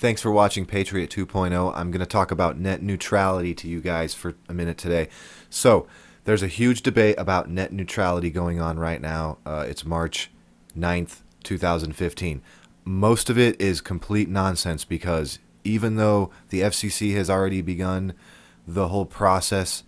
Thanks for watching Patriot 2.0. I'm going to talk about net neutrality to you guys for a minute today. So, there's a huge debate about net neutrality going on right now. It's March 9th, 2015. Most of it is complete nonsense because even though the FCC has already begun the whole process,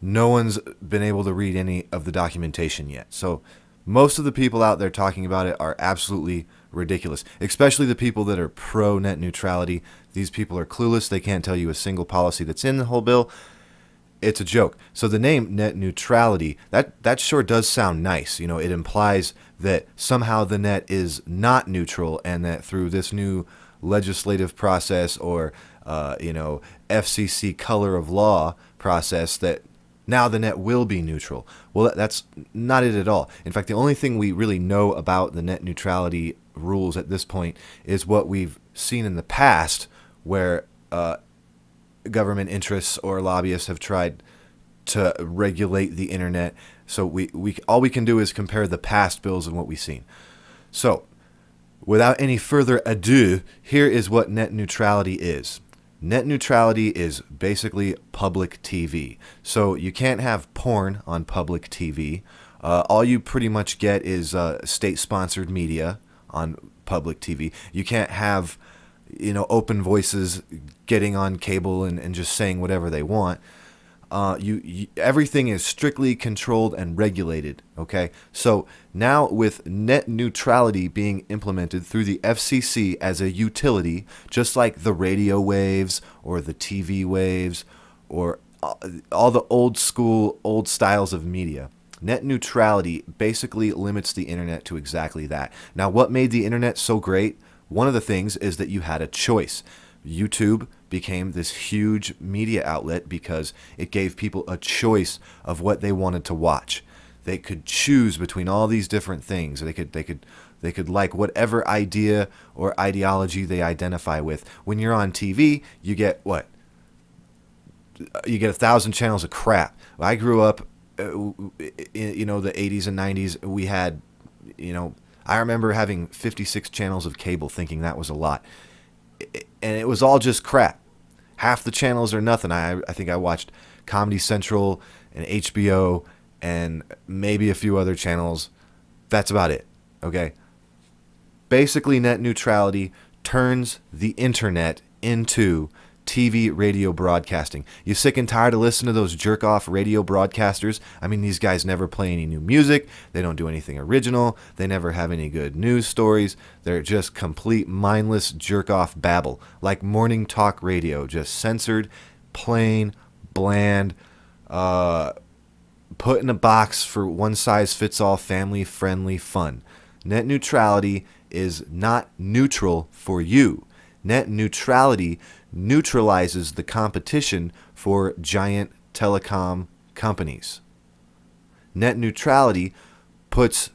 no one's been able to read any of the documentation yet. So, most of the people out there talking about it are absolutely ridiculous, especially the people that are pro net neutrality. These people are clueless. They can't tell you a single policy that's in the whole bill. It's a joke. So the name net neutrality, that sure does sound nice. You know, it implies that somehow the net is not neutral and that through this new legislative process or, FCC color of law process that now the net will be neutral. Well, that's not it at all. In fact, the only thing we really know about the net neutrality rules at this point is what we've seen in the past where government interests or lobbyists have tried to regulate the internet. So all we can do is compare the past bills and what we've seen. So without any further ado, here is what net neutrality is. Net neutrality is basically public TV. So you can't have porn on public TV. All you pretty much get is state-sponsored media on public TV. You can't have, open voices getting on cable and just saying whatever they want. Everything is strictly controlled and regulated, okay? So now with net neutrality being implemented through the FCC as a utility, just like the radio waves or the TV waves or all the old styles of media, net neutrality basically limits the internet to exactly that. Now, what made the internet so great? One of the things is that you had a choice. YouTube became this huge media outlet because it gave people a choice of what they wanted to watch. They could choose between all these different things. They could like whatever idea or ideology they identify with. When you're on TV, you get what? You get 1,000 channels of crap. I grew up, in the 80s and 90s. We had, I remember having 56 channels of cable, thinking that was a lot. And it was all just crap. Half the channels are nothing. I think I watched Comedy Central and HBO and maybe a few other channels. That's about it. Okay? Basically, net neutrality turns the internet into TV radio broadcasting. You sick and tired of listening to those jerk-off radio broadcasters? I mean, these guys never play any new music. They don't do anything original. They never have any good news stories. They're just complete mindless jerk-off babble, like morning talk radio, just censored, plain, bland, put in a box for one-size-fits-all family-friendly fun. Net neutrality is not neutral for you. Net neutrality neutralizes the competition for giant telecom companies. Net neutrality puts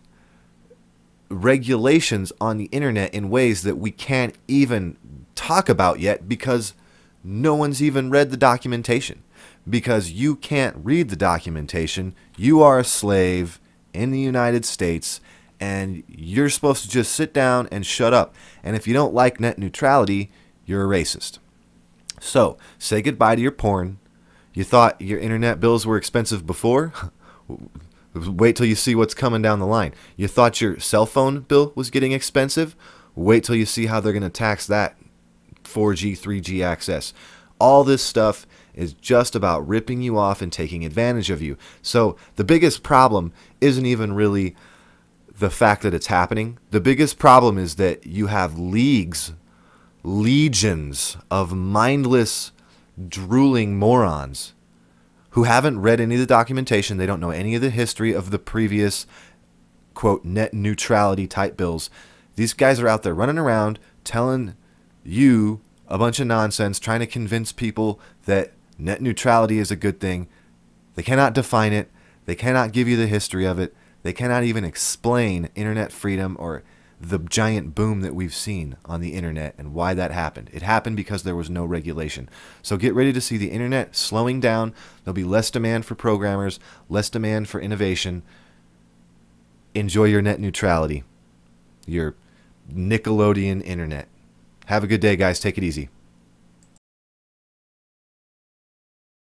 regulations on the internet in ways that we can't even talk about yet because no one's even read the documentation. Because you can't read the documentation, you are a slave in the United States and you're supposed to just sit down and shut up. And if you don't like net neutrality, you're a racist. So, say goodbye to your porn. You thought your internet bills were expensive before? Wait till you see what's coming down the line. You thought your cell phone bill was getting expensive? Wait till you see how they're going to tax that 4G, 3G access. All this stuff is just about ripping you off and taking advantage of you. So, the biggest problem isn't even really the fact that it's happening. The biggest problem is that you have legions of mindless, drooling morons who haven't read any of the documentation. They don't know any of the history of the previous, quote, net neutrality type bills. These guys are out there running around telling you a bunch of nonsense, trying to convince people that net neutrality is a good thing. They cannot define it. They cannot give you the history of it. They cannot even explain internet freedom or the giant boom that we've seen on the internet and why that happened. It happened because there was no regulation. So get ready to see the internet slowing down. There'll be less demand for programmers, less demand for innovation. Enjoy your net neutrality, your Nickelodeon internet. Have a good day, guys. Take it easy.